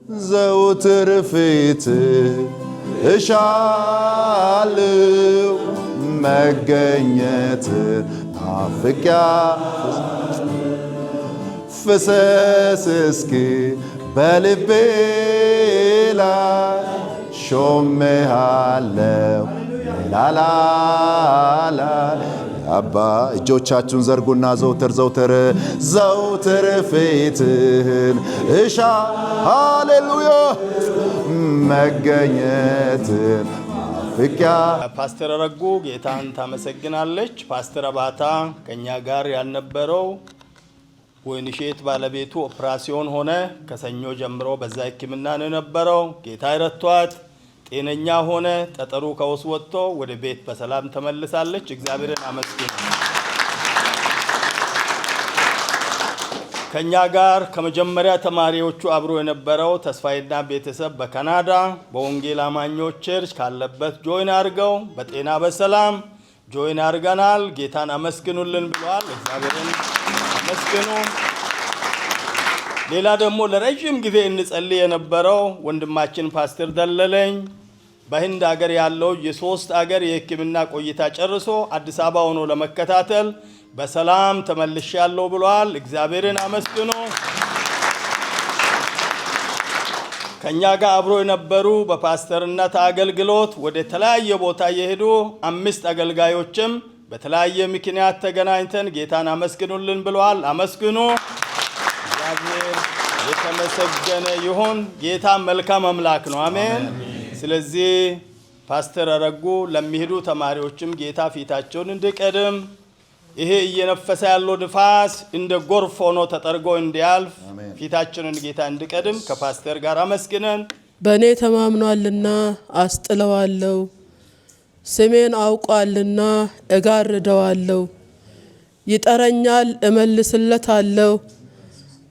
ዘውትር ፊት እሻለው መገኘት ናፍቂያ ፍሰስ እስኪ በልቤ ላይ ሾሜሃለው ላላላ አባ እጆቻችሁን ዘርጉና ዘውትር ፊትህን እሻ ሃሌሉያ መገኘትን ናፍቂያ። ፓስተር ረጉ ጌታን ታመሰግናለች። ፓስተር አባታ ከኛ ጋር ያልነበረው ወይንሼት ባለቤቱ ኦፕራሲዮን ሆነ። ከሰኞ ጀምሮ በዛ ሕክምና ነው የነበረው። ጌታ ይረቷት ጤነኛ ሆነ። ጠጠሩ ከውስጥ ወጥቶ ወደ ቤት በሰላም ተመልሳለች። እግዚአብሔርን አመስግኑ። ከኛ ጋር ከመጀመሪያ ተማሪዎቹ አብሮ የነበረው ተስፋይና ቤተሰብ በካናዳ በወንጌል አማኞች ቸርች ካለበት ጆይን አድርገው በጤና በሰላም ጆይን አድርገናል። ጌታን አመስግኑልን ብለዋል። እግዚአብሔርን አመስግኑ። ሌላ ደግሞ ለረጅም ጊዜ እንጸልይ የነበረው ወንድማችን ፓስተር ደለለኝ በህንድ ሀገር ያለው የ3 ሀገር የሕክምና ቆይታ ጨርሶ አዲስ አበባ ሆኖ ለመከታተል በሰላም ተመልሻለሁ ብለዋል። እግዚአብሔርን አመስግኑ። ከኛ ጋር አብሮ የነበሩ በፓስተርነት አገልግሎት ወደ ተለያየ ቦታ የሄዱ 5 አገልጋዮችም በተለያየ ምክንያት ተገናኝተን ጌታን አመስግኑልን ብለዋል። አመስግኑ። እግዚአብሔር የተመሰገነ ይሁን። ጌታ መልካም አምላክ ነው። አሜን። ስለዚህ ፓስተር ረጉ ለሚሄዱ ተማሪዎችም ጌታ ፊታቸውን እንዲቀድም ይሄ እየነፈሰ ያለው ንፋስ እንደ ጎርፍ ሆኖ ተጠርጎ እንዲያልፍ ፊታችንን ጌታ እንዲቀድም ከፓስተር ጋር አመስግነን በእኔ ተማምኗልና አስጥለዋለሁ፣ ስሜን አውቋልና እጋርደዋለሁ፣ ይጠረኛል እመልስለታለሁ፣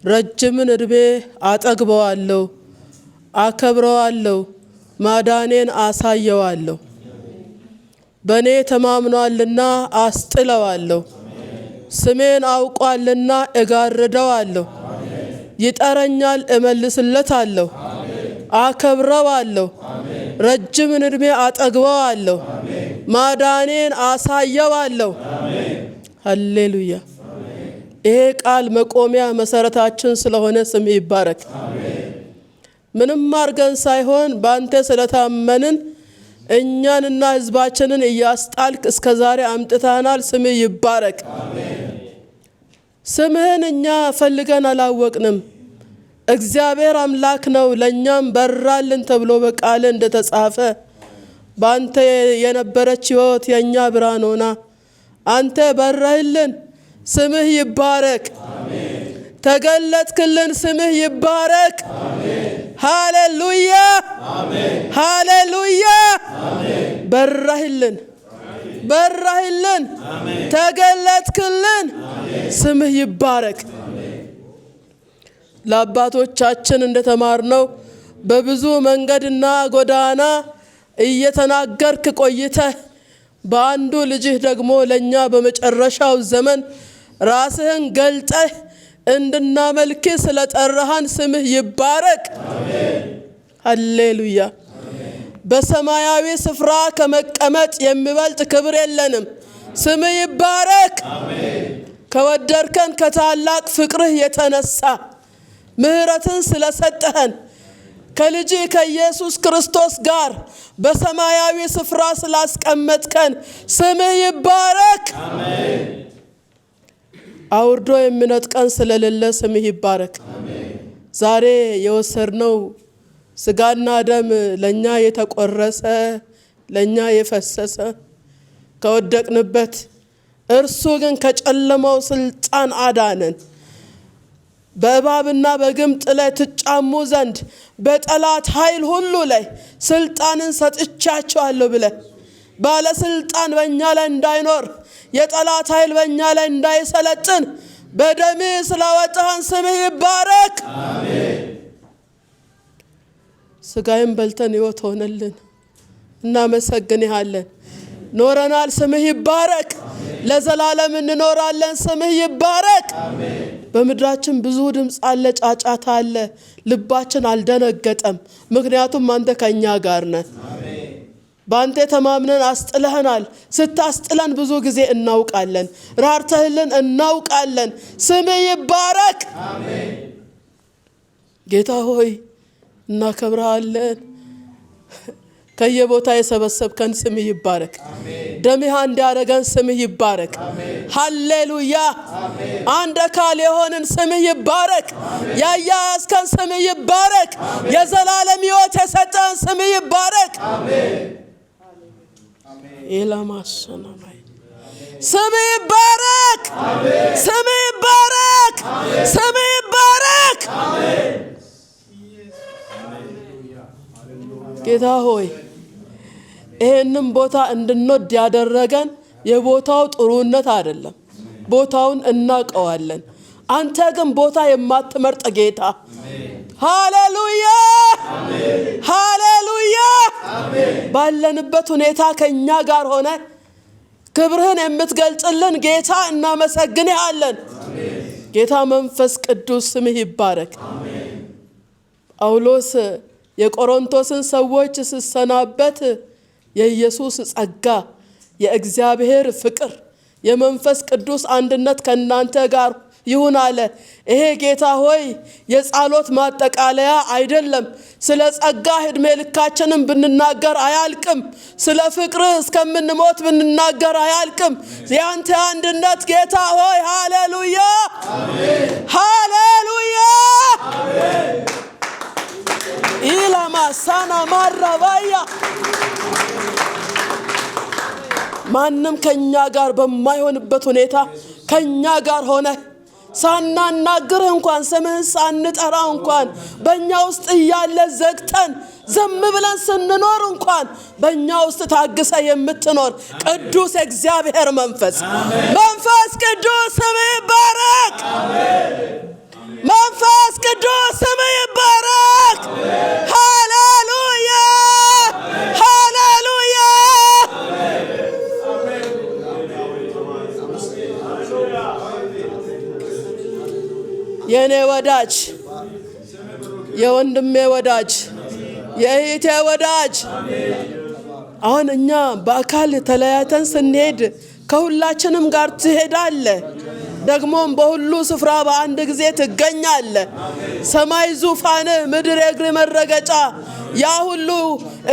ረጅምን ዕድሜ አጠግበዋለሁ፣ አከብረዋለሁ፣ ማዳኔን አሳየዋለሁ። በእኔ ተማምኗልና አስጥለዋለሁ፣ ስሜን አውቋልና እጋርደዋለሁ፣ ይጠረኛል እመልስለታለሁ፣ አከብረዋለሁ፣ ረጅምን ዕድሜ አጠግበዋለሁ፣ ማዳኔን አሳየዋለሁ። ሃሌሉያ። ይሄ ቃል መቆሚያ መሰረታችን ስለሆነ ስም ይባረክ። ምንም አርገን ሳይሆን ባንተ ስለታመንን እኛንና ህዝባችንን እያስጣልክ እስከዛሬ አምጥተናል። ስም ይባረክ። ስምህን እኛ ፈልገን አላወቅንም። እግዚአብሔር አምላክ ነው ለኛም በራልን ተብሎ በቃል እንደተጻፈ ባንተ የነበረች ህይወት የኛ ብርሃን ሆና አንተ በራህልን። ስምህ ይባረክ። ተገለጥክልን። ስምህ ይባረክ። ሃሌሉያ ሃሌሉያ። በራህልን በራህልን፣ ተገለጥክልን። ስምህ ይባረክ። ለአባቶቻችን እንደተማርነው በብዙ መንገድና ጎዳና እየተናገርክ ቆይተህ በአንዱ ልጅህ ደግሞ ለኛ በመጨረሻው ዘመን ራስህን ገልጠህ እንድናመልክ ስለጠራሃን ስምህ ይባረክ። ሃሌሉያ። በሰማያዊ ስፍራ ከመቀመጥ የሚበልጥ ክብር የለንም። ስምህ ይባረክ። ከወደድከን ከታላቅ ፍቅርህ የተነሳ ምህረትን ስለሰጠህን ከልጅ ከኢየሱስ ክርስቶስ ጋር በሰማያዊ ስፍራ ስላስቀመጥከን ስምህ ይባረክ። አውርዶ የሚነጥቀን ስለሌለ ስምህ ይባረክ። ዛሬ የወሰድነው ስጋና ደም ለኛ የተቆረሰ ለኛ የፈሰሰ ከወደቅንበት እርሱ ግን ከጨለማው ስልጣን አዳነን። በእባብና በግምጥ ላይ ትጫሙ ዘንድ በጠላት ኃይል ሁሉ ላይ ስልጣንን ሰጥቻቸዋለሁ ብለህ ባለስልጣን በእኛ ላይ እንዳይኖር የጠላት ኃይል በእኛ ላይ እንዳይሰለጥን በደምህ ስላወጣህን ስምህ ይባረክ። ስጋይን በልተን ሕይወት ሆነልን። እናመሰግንሃለን። ኖረናል። ስምህ ይባረክ። ለዘላለም እንኖራለን። ስምህ ይባረክ። በምድራችን ብዙ ድምፅ አለ፣ ጫጫታ አለ። ልባችን አልደነገጠም፣ ምክንያቱም አንተ ከኛ ጋር ነህ። በአንተ ተማምነን አስጥለህናል። ስታስጥለን ብዙ ጊዜ እናውቃለን፣ ራርተህልን እናውቃለን። ስምህ ይባረክ። ጌታ ሆይ እናከብርሃለን። ከየቦታ የሰበሰብከን ስምህ ይባረክ። ደምህ አንድ ያደረገን ስምህ ይባረክ። ሃሌሉያ። አንድ አካል የሆንን ስምህ ይባረክ። ያያያዝከን ስምህ ይባረክ። የዘላለም ሕይወት የሰጠን ስምህ ይባረክ። ኢላማሰናማይ ስምህ ይባረክ። ስምህ ይባረክ። ስምህ ይባረክ። ጌታ ሆይ ይሄንን ቦታ እንድንወድ ያደረገን የቦታው ጥሩነት አይደለም፣ ቦታውን እናውቀዋለን። አንተ ግን ቦታ የማትመርጥ ጌታ። ሃሌሉያ ሃሌሉያ። ባለንበት ሁኔታ ከኛ ጋር ሆነ ክብርህን የምትገልጽልን ጌታ እናመሰግንሃለን። ጌታ መንፈስ ቅዱስ ስምህ ይባረክ። ጳውሎስ የቆሮንቶስን ሰዎች ሲሰናበት የኢየሱስ ጸጋ፣ የእግዚአብሔር ፍቅር፣ የመንፈስ ቅዱስ አንድነት ከናንተ ጋር ይሁን አለ። ይሄ ጌታ ሆይ የጸሎት ማጠቃለያ አይደለም። ስለ ጸጋ ዕድሜ ልካችንን ብንናገር አያልቅም። ስለ ፍቅር እስከምንሞት ብንናገር አያልቅም። ያንተ አንድነት ጌታ ሆይ ሃሌሉያ ሃሌሉያ። ኢላማሳና ማራባያ ማንም ከኛ ጋር በማይሆንበት ሁኔታ ከኛ ጋር ሆነ ሳናናግር እንኳን ስምህን ሳንጠራ እንኳን በእኛ ውስጥ እያለ ዘግተን ዝም ብለን ስንኖር እንኳን በእኛ ውስጥ ታግሰ የምትኖር ቅዱስ እግዚአብሔር መንፈስ ቅዱስ ስምህ ይባረክ። መንፈስ ቅዱስ ስምህ ይባረክ። ሃሌሉያ ሃሌሉያ። የኔ ወዳጅ፣ የወንድሜ ወዳጅ፣ የእህቴ ወዳጅ፣ አሁን እኛ በአካል ተለያይተን ስንሄድ ከሁላችንም ጋር ትሄዳለህ። ደግሞም በሁሉ ስፍራ በአንድ ጊዜ ትገኛለህ። ሰማይ ዙፋን፣ ምድር የእግር መረገጫ፣ ያ ሁሉ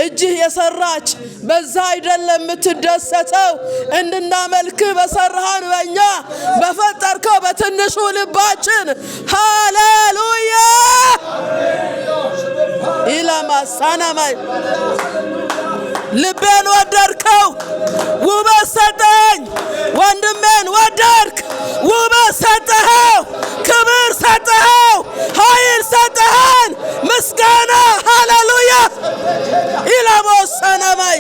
እጅህ የሰራች በዛ አይደለም የምትደሰተው። እንድናመልክ በሰራሃን በእኛ በፈጠርከው በትንሹ ልባችን። ሃሌሉያ ኢላማሳናማይ ልቤን ወደድከው፣ ውበት ሰጠኝ። ወንድሜን ወደድክ፣ ውበት ሰጠኸው፣ ክብር ሰጠኸው፣ ኃይል ሰጠኸን። ምስጋና ሃሌሉያ ኢላሞሰናማይ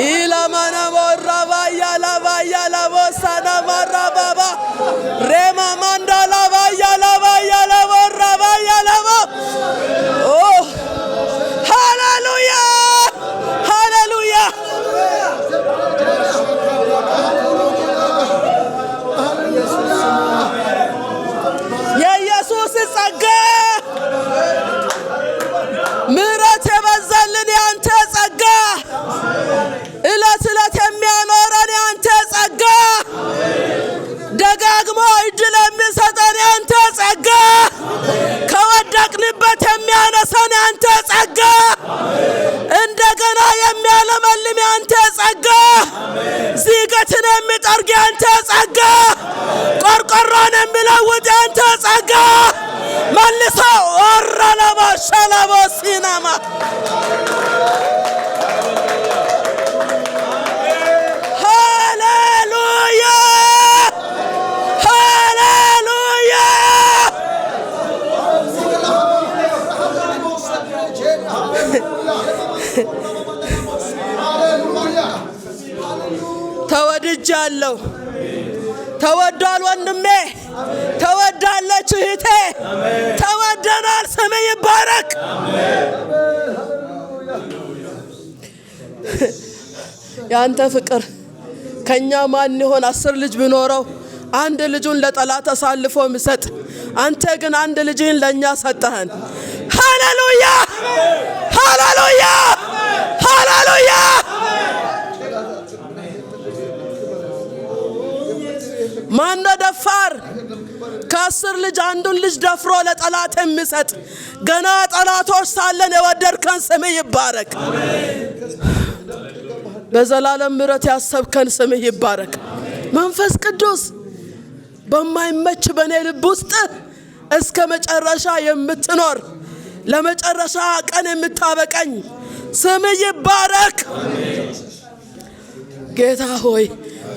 ኢላማና ወራባያ ላባያ ላቦሳና ማራባባ ሬማ ማንዳላ ባያ ላባያ ላቦራባያ ላቦ ሃሌሉያ ሃሌሉያ። የኢየሱስ ጸጋ ምሕረት የበዛልን ያንተ ጸጋ፣ እለት እለት የሚያኖረን ያንተ ጸጋ፣ ደጋግሞ እድል የሚሰጠን ያንተ ጸጋ፣ ከወደቅንበት የሚያነሳን ያንተ ጸጋ፣ እንደገና የሚያለመልም ያንተ ጸጋ፣ ዝገትን የሚጠርግ ያንተ ጸጋ፣ ቆርቆሮን የሚለውጥ ያንተ ጸጋ፣ መልሶ ወራላባ ሻላባ ሲናማ ሃሌሉያ ሃሌሉያ። ተወድጃለሁ። ተወዷል ወንድሜ፣ ተወዳለች እህቴ፣ ተወደናል። ስምህ ይባረክ። ያንተ ፍቅር ከኛ ማን ይሆን? 10 ልጅ ቢኖረው አንድ ልጁን ለጠላት አሳልፎ የሚሰጥ አንተ ግን አንድ ልጅህን ለኛ ሰጠህን። ሃሌሉያ ሃሌሉያ ሃሌሉያ። ማን ደፋር ከ10 ልጅ አንዱን ልጅ ደፍሮ ለጠላት የሚሰጥ? ገና ጠላቶች ሳለን የወደድከን ስምህ ይባረክ። በዘላለም ምሕረት ያሰብከን ስምህ ይባረክ። መንፈስ ቅዱስ በማይመች በኔ ልብ ውስጥ እስከ መጨረሻ የምትኖር ለመጨረሻ ቀን የምታበቀኝ ስምህ ይባረክ። ጌታ ሆይ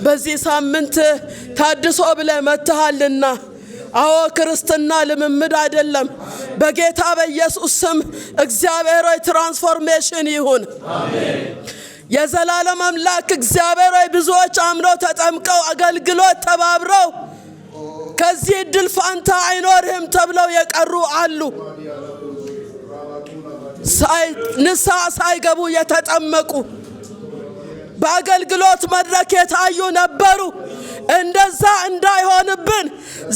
በዚህ ሳምንት ታድሶ ብለህ መጥተሃልና፣ አዎ ክርስትና ልምምድ አይደለም። በጌታ በኢየሱስ ስም እግዚአብሔር ሆይ ትራንስፎርሜሽን ይሁን። የዘላለም አምላክ እግዚአብሔር ሆይ ብዙዎች አምነው ተጠምቀው አገልግሎት ተባብረው ከዚህ እድል ፋንታ አይኖርህም ተብለው የቀሩ አሉ። ንስሐ ሳይገቡ የተጠመቁ በአገልግሎት መድረክ የታዩ ነበሩ። እንደዛ እንዳይሆንብን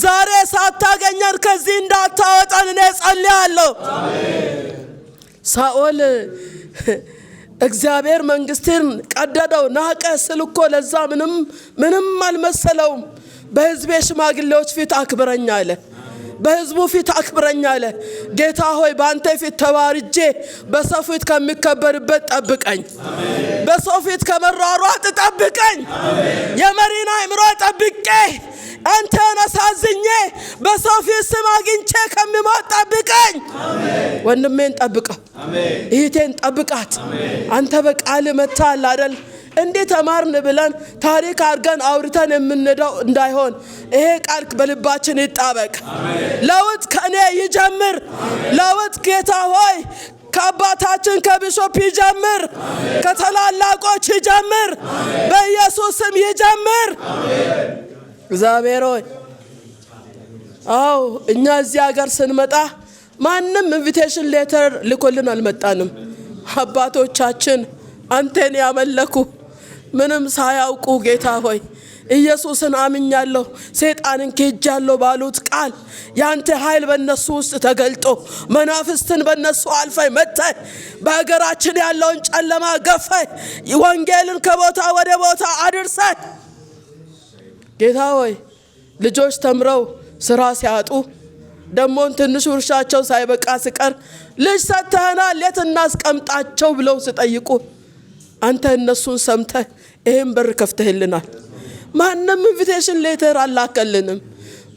ዛሬ ሳታገኘን ከዚህ እንዳታወጣን እኔ ጸልያለሁ። ሳኦል እግዚአብሔር መንግስትን ቀደደው ናቀ ስል እኮ ለዛ ምንም አልመሰለውም። በህዝቤ ሽማግሌዎች ፊት አክብረኝ አለ። በህዝቡ ፊት አክብረኝ አለ። ጌታ ሆይ በአንተ ፊት ተዋርጄ በሰው ፊት ከሚከበርበት ጠብቀኝ። በሰው ፊት ከመሯሯጥ ጠብቀኝ። የመሪና አእምሮ ጠብቄ አንተን አሳዝኜ በሰው ፊት ስም አግኝቼ ከሚሞት ጠብቀኝ። ወንድሜን ጠብቀው፣ እህቴን ጠብቃት። አንተ በቃል መታል አይደል? እንዴት ተማርን ብለን ታሪክ አድርገን አውርተን የምንሄደው እንዳይሆን ይሄ ቃል በልባችን ይጣበቅ። ለውጥ ከኔ ይጀምር። ለውጥ ጌታ ሆይ ከአባታችን ከቢሾፕ ይጀምር፣ ከታላላቆች ይጀምር፣ በኢየሱስ ስም ይጀምር። እግዚአብሔር ሆይ አው እኛ እዚህ ሀገር ስንመጣ ማንም ኢንቪቴሽን ሌተር ልኮልን አልመጣንም። አባቶቻችን አንተን ያመለኩ ምንም ሳያውቁ ጌታ ሆይ ኢየሱስን አምኛለሁ ሰይጣንን ክጃለሁ ባሉት ቃል ያንተ ኃይል በእነሱ ውስጥ ተገልጦ መናፍስትን በእነሱ አልፈህ መጥተህ በአገራችን ያለውን ጨለማ ገፈህ ወንጌልን ከቦታ ወደ ቦታ አድርሰህ ጌታ ሆይ ልጆች ተምረው ስራ ሲያጡ ደሞን ትንሽ ውርሻቸው ሳይበቃ ሲቀር ልጅ ሰጥተናል የት እናስቀምጣቸው ብለው ሲጠይቁ አንተ እነሱን ሰምተህ ይሄን በር ከፍተህልናል። ማንም ኢንቪቴሽን ሌተር አላከልንም።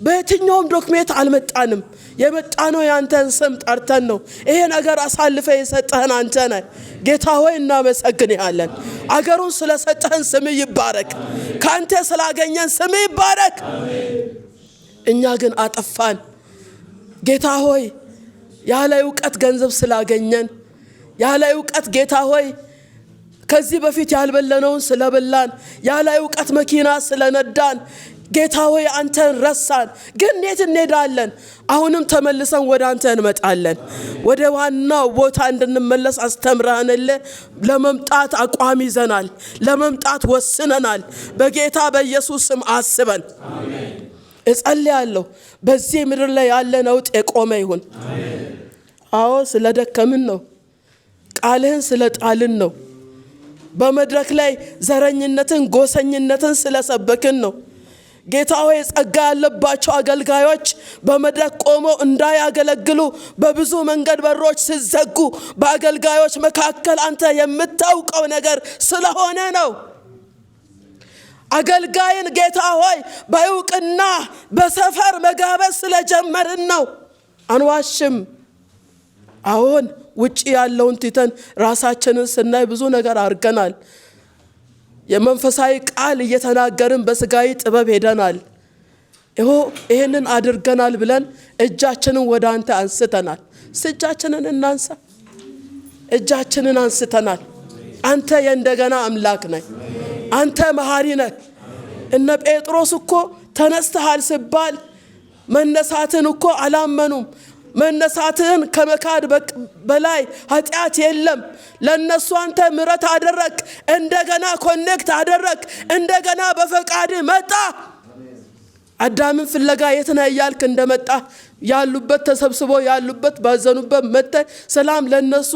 በየትኛውም ዶክሜንት አልመጣንም። የመጣነው ያንተን ስም ጠርተን ነው። ይሄ ነገር አሳልፈ የሰጠህን አንተ ነህ። ጌታ ሆይ እናመሰግንሃለን። አገሩን ስለሰጠህን ስም ይባረክ። ካንተ ስላገኘን ስም ይባረክ። እኛ ግን አጠፋን ጌታ ሆይ ያለ ዕውቀት ገንዘብ ስላገኘን ያለ ዕውቀት ጌታ ሆይ ከዚህ በፊት ያልበለነውን ስለበላን ያለ ዕውቀት መኪና ስለነዳን ጌታ ሆይ አንተን ረሳን። ግን የት እንሄዳለን? አሁንም ተመልሰን ወደ አንተ እንመጣለን። ወደ ዋናው ቦታ እንድንመለስ አስተምረናል። ለመምጣት አቋም ይዘናል። ለመምጣት ወስነናል። በጌታ በኢየሱስ ስም አስበን አሜን። እጸልያለሁ በዚህ ምድር ላይ ያለ ነውጥ የቆመ ይሁን። አዎ ስለደከምን ነው። ቃልህን ስለጣልን ነው። በመድረክ ላይ ዘረኝነትን ጎሰኝነትን ስለሰበክን ነው። ጌታ ሆይ ጸጋ ያለባቸው አገልጋዮች በመድረክ ቆመው እንዳያገለግሉ በብዙ መንገድ በሮች ሲዘጉ በአገልጋዮች መካከል አንተ የምታውቀው ነገር ስለሆነ ነው። አገልጋይን ጌታ ሆይ በእውቅና በሰፈር መጋበዝ ስለጀመርን ነው። አንዋሽም። አሁን ውጪ ያለውን ትተን ራሳችንን ስናይ ብዙ ነገር አድርገናል። የመንፈሳዊ ቃል እየተናገርን በስጋዊ ጥበብ ሄደናል። ይሄንን አድርገናል ብለን እጃችንን ወደ አንተ አንስተናል። እጃችንን እናንሳ። እጃችንን አንስተናል። አንተ የእንደገና አምላክ ነህ። አንተ መሐሪ ነህ። እነ ጴጥሮስ እኮ ተነስተሃል ሲባል መነሳትን እኮ አላመኑም። መነሳትህን ከመካድ በላይ ኃጢአት የለም። ለነሱ አንተ ምሕረት አደረክ፣ እንደገና ኮኔክት አደረክ፣ እንደገና በፈቃድ መጣ። አዳምን ፍለጋ የት ነህ እያልክ እንደመጣ ያሉበት ተሰብስቦ ያሉበት ባዘኑበት መጥተ ሰላም ለነሱ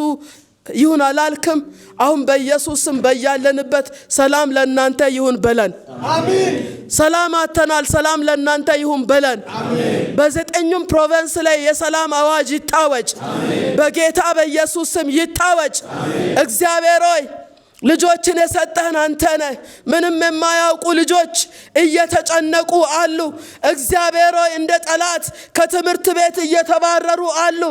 ይሁን አላልክም? አሁን በኢየሱስም በያለንበት ሰላም ለእናንተ ይሁን በለን። አሜን። ሰላም አተናል፣ ሰላም ለእናንተ ይሁን በለን። አሜን። በዘጠኙም ፕሮቪንስ ላይ የሰላም አዋጅ ይታወጅ። አሜን። በጌታ በኢየሱስም ይታወጅ። አሜን። እግዚአብሔር ሆይ ልጆችን የሰጠህን አንተ ነህ። ምንም የማያውቁ ልጆች እየተጨነቁ አሉ። እግዚአብሔር ሆይ እንደ ጠላት ከትምህርት ቤት እየተባረሩ አሉ።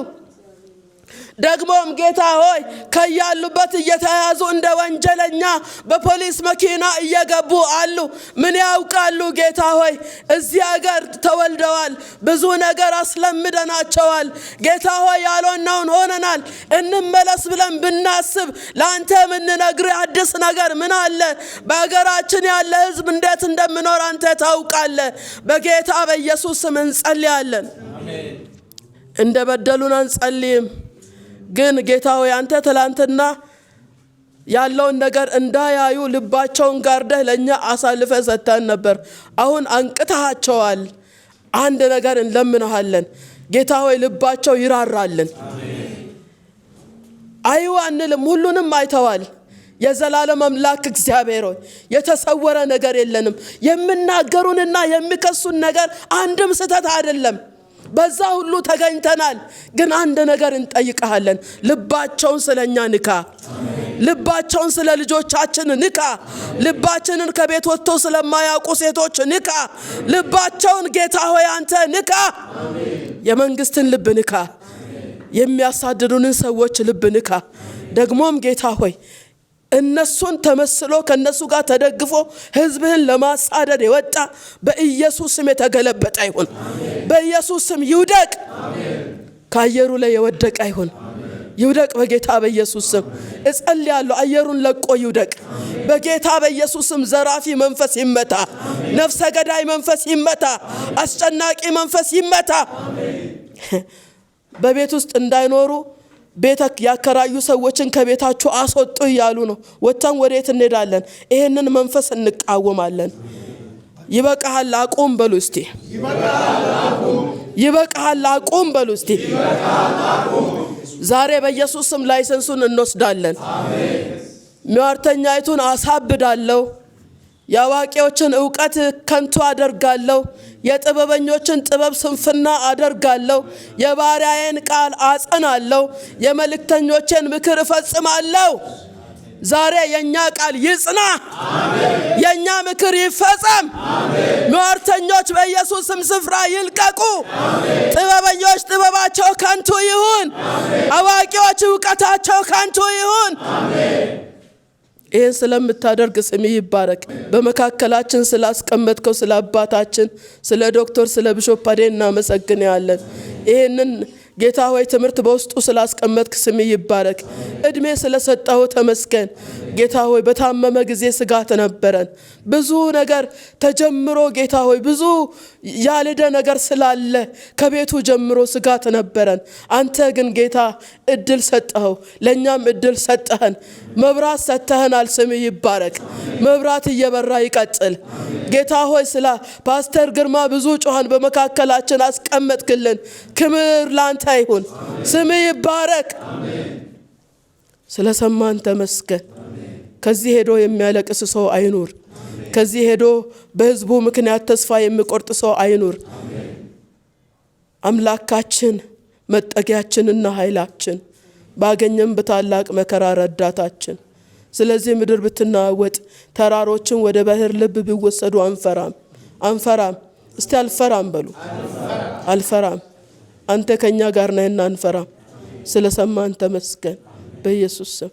ደግሞም ጌታ ሆይ ከያሉበት እየተያዙ እንደ ወንጀለኛ በፖሊስ መኪና እየገቡ አሉ። ምን ያውቃሉ? ጌታ ሆይ እዚህ ሀገር ተወልደዋል፣ ብዙ ነገር አስለምደናቸዋል። ጌታ ሆይ ያልሆነውን ሆነናል። እንመለስ ብለን ብናስብ ለአንተ የምንነግርህ አዲስ ነገር ምን አለ? በሀገራችን ያለ ህዝብ እንዴት እንደምኖር አንተ ታውቃለህ። በጌታ በኢየሱስ ስም እንጸልያለን። እንደ በደሉን አንጸልይም፣ ግን ጌታ ሆይ አንተ ትላንትና ያለውን ነገር እንዳያዩ ልባቸውን ጋርደህ ለኛ አሳልፈ ሰጥተን ነበር። አሁን አንቅታቸዋል። አንድ ነገር እንለምንሃለን ጌታ ሆይ ልባቸው ይራራልን። አዩ አንልም፣ ሁሉንም አይተዋል። የዘላለም አምላክ እግዚአብሔር ሆይ የተሰወረ ነገር የለንም። የምናገሩንና የሚከሱን ነገር አንድም ስህተት አይደለም። በዛ ሁሉ ተገኝተናል። ግን አንድ ነገር እንጠይቀሃለን። ልባቸውን ስለኛ ንካ። ልባቸውን ስለ ልጆቻችን ንካ። ልባችንን ከቤት ወጥቶ ስለማያውቁ ሴቶች ንካ። ልባቸውን ጌታ ሆይ አንተ ንካ። የመንግስትን ልብ ንካ። የሚያሳድዱንን ሰዎች ልብ ንካ። ደግሞም ጌታ ሆይ እነሱን ተመስሎ ከነሱ ጋር ተደግፎ ህዝብህን ለማሳደድ የወጣ በኢየሱስ ስም የተገለበጠ ይሁን። በኢየሱስ ስም ይውደቅ። ከአየሩ ላይ የወደቀ ይሁን። ይውደቅ በጌታ በኢየሱስ ስም እጸልያለሁ። አየሩን ለቆ ይውደቅ በጌታ በኢየሱስ ስም። ዘራፊ መንፈስ ይመታ። ነፍሰ ገዳይ መንፈስ ይመታ። አስጨናቂ መንፈስ ይመታ። በቤት ውስጥ እንዳይኖሩ ቤት ያከራዩ ሰዎችን ከቤታቸው አስወጡ እያሉ ነው። ወጥተን ወዴት እንሄዳለን? ይሄንን መንፈስ እንቃወማለን። ይበቃሃል አቁም በሉ እስቲ። ይበቃሃል አቁም በሉ እስቲ። ዛሬ በኢየሱስ ስም ላይሰንሱን እንወስዳለን። ሟርተኛይቱን አሳብዳለሁ። ያዋቂዎችን ዕውቀት ከንቱ አደርጋለሁ። የጥበበኞችን ጥበብ ስንፍና አደርጋለሁ። የባሪያዬን ቃል አጸናለሁ። የመልእክተኞችን ምክር እፈጽማለሁ። ዛሬ የኛ ቃል ይጽና። የኛ ምክር ይፈጸም። ሟርተኞች በኢየሱስ ስም ስፍራ ይልቀቁ። ጥበበኞች ጥበባቸው ከንቱ ይሁን። አዋቂዎች ዕውቀታቸው ከንቱ ይሁን። ይህን ስለምታደርግ ስም ይባረክ። በመካከላችን ስላስቀመጥከው ስለ አባታችን ስለ ዶክተር ስለ ቢሾፕ አዴን እናመሰግናለን። ይህንን ጌታ ሆይ ትምህርት በውስጡ ስላስቀመጥክ ስም ይባረክ። እድሜ ስለሰጠው ተመስገን። ጌታ ሆይ በታመመ ጊዜ ስጋት ነበረን። ብዙ ነገር ተጀምሮ ጌታ ሆይ ብዙ ያልደ ነገር ስላለ ከቤቱ ጀምሮ ስጋት ነበረን። አንተ ግን ጌታ እድል ሰጠኸው፣ ለኛም እድል ሰጠህን። መብራት ሰጠህናል። ስም ይባረክ። መብራት እየበራ ይቀጥል። ጌታ ሆይ ስለ ፓስተር ግርማ ብዙ ጮሃን በመካከላችን አስቀመጥክልን። ክብር ላንተ ይሁን። ስም ይባረክ። ስለሰማን ተመስገን። ከዚህ ሄዶ የሚያለቅስ ሰው አይኑር። ከዚህ ሄዶ በህዝቡ ምክንያት ተስፋ የሚቆርጥ ሰው አይኑር። አምላካችን መጠጊያችንና ኃይላችን ባገኘን በታላቅ መከራ ረዳታችን። ስለዚህ ምድር ብትናወጥ ተራሮችን ወደ ባህር ልብ ቢወሰዱ አንፈራም። አንፈራም። እስቲ አልፈራም በሉ። አልፈራም። አንተ ከኛ ጋር ነህና አንፈራም። ስለሰማን ተመስገን በኢየሱስ ስም።